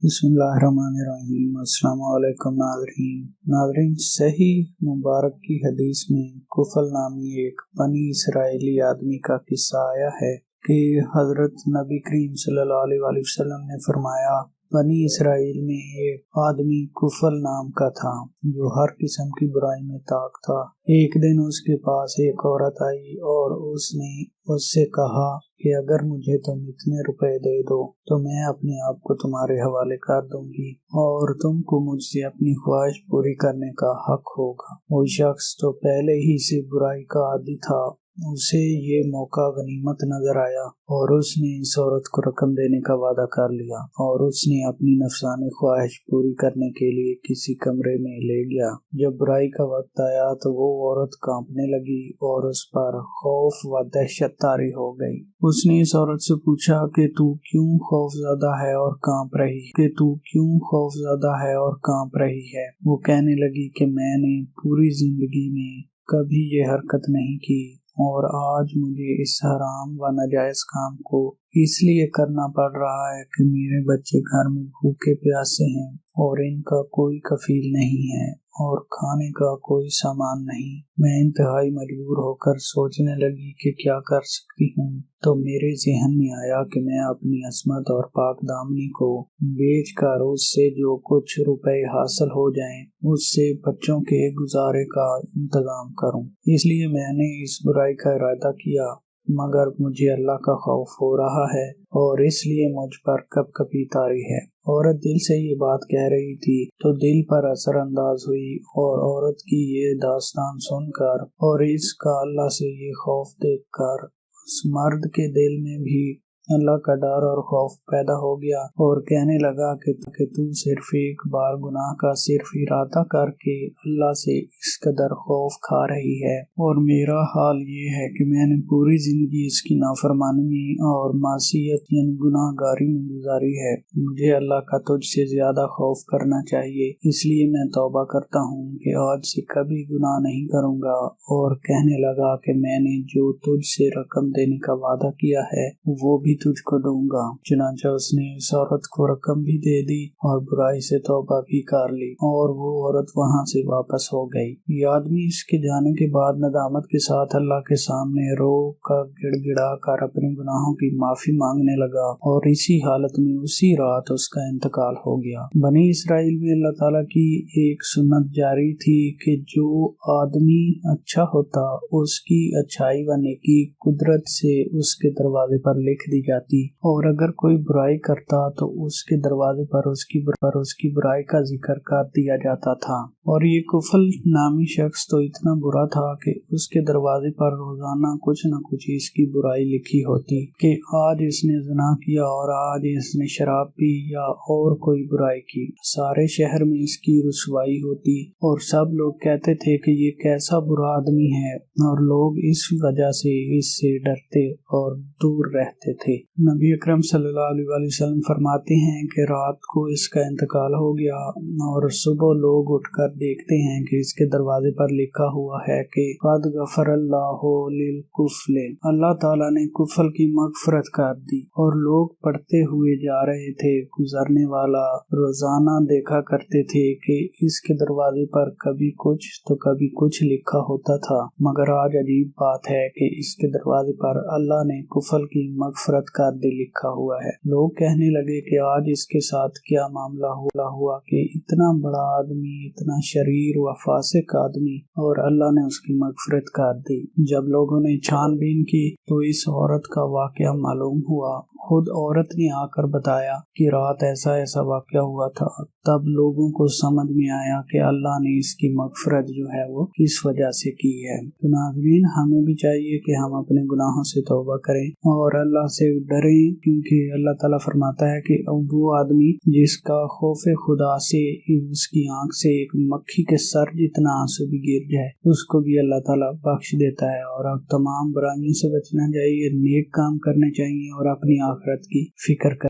बिस्मिल्लाहिर्रहमानिर्रहीम। अस्सलाम वालेकुम नाज़रीन, सही मुबारक की हदीस में कुफल नामी एक बनी इसराइली आदमी का किस्सा आया है कि हजरत नबी करीम सल्लल्लाहु अलैहि वसल्लम ने फरमाया, बनी इसराइल में एक आदमी कुफल नाम का था जो हर किस्म की बुराई में ताक था। एक दिन उसके पास एक औरत आई और उसने उससे कहा कि अगर मुझे तुम इतने रुपए दे दो तो मैं अपने आप को तुम्हारे हवाले कर दूंगी और तुमको मुझसे अपनी ख्वाहिश पूरी करने का हक होगा। वो शख्स तो पहले ही से बुराई का आदी था, उसे ये मौका गनीमत नजर आया और उसने इस औरत को रकम देने का वादा कर लिया और उसने अपनी नफसानी ख्वाहिश पूरी करने के लिए किसी कमरे में ले गया। जब बुराई का वक्त आया तो वो औरत कांपने लगी और उस पर खौफ व दहशत तारी हो गई। उसने इस औरत से पूछा कि तू क्यों खौफज़दा है और कांप रही है। वो कहने लगी कि मैंने पूरी जिंदगी में कभी ये हरकत नहीं की और आज मुझे इस हराम व नाजायज काम को इसलिए करना पड़ रहा है कि मेरे बच्चे घर में भूखे प्यासे हैं और इनका कोई कफील नहीं है और खाने का कोई सामान नहीं। मैं इंतहाई मजबूर होकर सोचने लगी कि क्या कर सकती हूँ, तो मेरे ज़हन में आया कि मैं अपनी अस्मत और पाक दामनी को बेचकर उससे जो कुछ रुपए हासिल हो जाएं, उससे बच्चों के गुजारे का इंतजाम करूँ। इसलिए मैंने इस बुराई का इरादा किया, मगर मुझे अल्लाह का खौफ हो रहा है और इसलिए मुझ पर कपकपी तारी है। औरत दिल से ये बात कह रही थी तो दिल पर असर अंदाज हुई और औरत की ये दास्तान सुनकर और इसका अल्लाह से ये खौफ देखकर उस मर्द के दिल में भी अल्लाह का डर और खौफ पैदा हो गया और कहने लगा कि तू सिर्फ एक बार गुनाह का सिर्फ इरादा करके अल्लाह से इस कदर खौफ खा रही है और मेरा हाल ये है कि मैंने पूरी जिंदगी इसकी नाफरमानी और मासियत यानी गुनाहगारी में गुजारी है। मुझे अल्लाह का तुझसे ज्यादा खौफ करना चाहिए, इसलिए मैं तौबा करता हूँ कि आज से कभी गुनाह नहीं करूँगा। और कहने लगा कि मैंने जो तुझसे रकम देने का वादा किया है वो भी तुझको दूंगा। चुनांचे उसने इस औरत को रकम भी दे दी और बुराई से तौबा भी कर ली और वो औरत वहाँ से वापस हो गई। ये आदमी इसके जाने के बाद नदामत के साथ अल्लाह के सामने रो कर गिड़गिड़ा कर अपने गुनाहों की माफी मांगने लगा और इसी हालत में उसी रात उसका इंतकाल हो गया। बनी इसराइल में अल्लाह ताला की एक सुन्नत जारी थी कि जो आदमी अच्छा होता उसकी अच्छाई व नेकी कुदरत से उसके दरवाजे पर लिख दी जाती और अगर कोई बुराई करता तो उसके दरवाजे पर उसकी बुराई का जिक्र कर दिया जाता था। और ये कुफल नामी शख्स तो इतना बुरा था कि उसके दरवाजे पर रोजाना कुछ न कुछ इसकी बुराई लिखी होती कि आज इसने ज़िना किया और आज इसने शराब पी या और कोई बुराई की। सारे शहर में इसकी रुसवाई होती और सब लोग कहते थे कि ये कैसा बुरा आदमी है और लोग इस वजह से इससे डरते और दूर रहते थे। नबी अकरम सल्लल्लाहु अलैहि वसल्लम फरमाते हैं कि रात को इसका इंतकाल हो गया और सुबह लोग उठकर देखते हैं कि इसके दरवाजे पर लिखा हुआ है कि क़द गफ़रल्लाहु लिल कुफ़ल, अल्लाह ताला ने कुफल की मग़फ़िरत कर दी। और लोग पढ़ते हुए जा रहे थे। गुजरने वाला रोजाना देखा करते थे कि इसके दरवाजे पर कभी कुछ तो कभी कुछ लिखा होता था, मगर आज अजीब बात है कि इसके दरवाजे पर अल्लाह ने कुफल की मग़फ़िरत कर दी लिखा हुआ है। लोग कहने लगे कि आज इसके साथ क्या मामला हुआ कि इतना बड़ा आदमी, इतना शरीर व फासिक आदमी और अल्लाह ने उसकी मग़फ़िरत कर दी। जब लोगों ने छानबीन की तो इस औरत का वाक़या मालूम हुआ। खुद औरत ने आकर बताया कि रात ऐसा ऐसा वाक़या हुआ था। तब लोगों को समझ में आया कि अल्लाह ने इसकी मग़फ़िरत जो है वो किस वजह से की है। तो नाज़रीन, हमें भी चाहिए कि हम अपने गुनाहों से तौबा करें और अल्लाह से डरें, क्योंकि अल्लाह ताला फरमाता है कि वो आदमी जिसका खौफे खुदा से उसकी आंख से एक मक्खी के सर जितना आंसू भी गिर जाए उसको भी अल्लाह ताला बख्श देता है। और अब तमाम बुराइयों से बचना चाहिए, नेक काम करने चाहिए और अपनी आखिरत की फिक्र कर